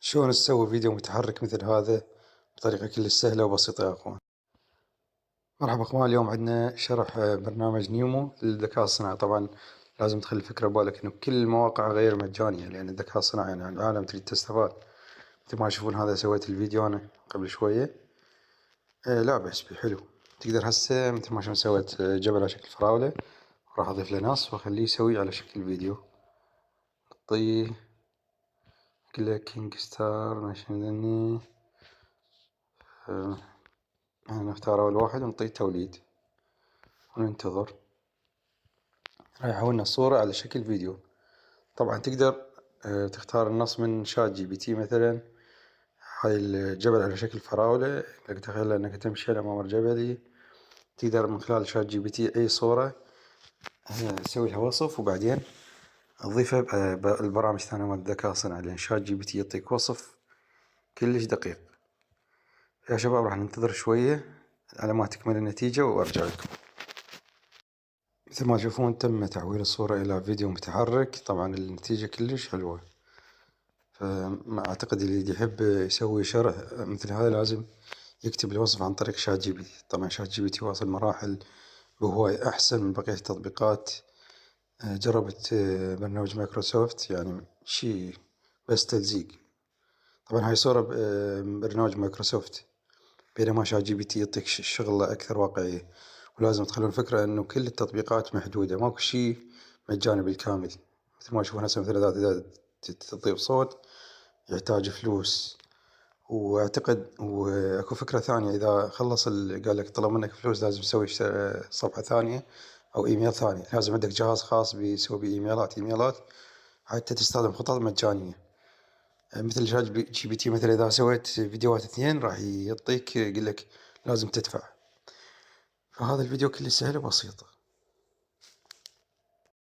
شلون تسوي فيديو متحرك مثل هذا بطريقة كلش سهلة وبسيطة يا اخوان. مرحبا اخوان، اليوم عندنا شرح برنامج نيمو للذكاء الصناعي. طبعا لازم تخلي الفكرة ببالك انه كل المواقع غير مجانية، لان الذكاء الصناعي يعني العالم تريد تستفاد. مثل ما تشوفون هذا سويت الفيديو انا قبل شوية. لا بس حلو. تقدر هسه مثل ما شلون سويت جبل على شكل فراولة، راح اضيف له نص واخليه يسوي على شكل فيديو. اعطيه كله كينج ستار ماشي نختار أول واحد ونعطيه توليد وننتظر. راح يحولنا الصورة على شكل فيديو. طبعا تقدر تختار النص من شات جي بي تي مثلا. هاي الجبل على شكل فراولة، لك تخيل انك تمشي على ممر جبلي. تقدر من خلال شات جي بي تي اي صورة تسوي لها وصف، وبعدين تضيفها بالبرامج الثانية مال الذكاء الصناعي، لان شات جي بي تي يعطيك وصف كلش دقيق. يا شباب راح ننتظر شوية على ما تكمل النتيجة وارجع لكم. مثل ما تشوفون تم تحويل الصورة إلى فيديو متحرك. طبعا النتيجة كلش حلوة. فما أعتقد اللي يحب يسوي شرح مثل هذا لازم يكتب الوصف عن طريق شات جي بي تي. طبعا شات جي بي تي واصل مراحل بهواي أحسن من بقية التطبيقات. جربت برنامج مايكروسوفت يعني شي بس تلزيق. طبعا هاي صورة برنامج مايكروسوفت، بينما شات جي بي تي يعطيك شغلة أكثر واقعية. ولازم تخلون فكرة إنه كل التطبيقات محدودة، ماكو شي مجاني بالكامل. مثل ما تشوفون هسه مثلا إذا تضيف صوت يحتاج فلوس. واعتقد واكو فكرة ثانية، إذا خلص قال لك طلب منك فلوس لازم تسوي صفحة ثانية أو إيميل ثاني. لازم عندك جهاز خاص بيسوي إيميلات حتى تستخدم خطط مجانية. مثل شات جي بي تي مثلا إذا سويت فيديوهات 2 راح يعطيك يقول لك لازم تدفع. فهذا الفيديو كله سهل وبسيط.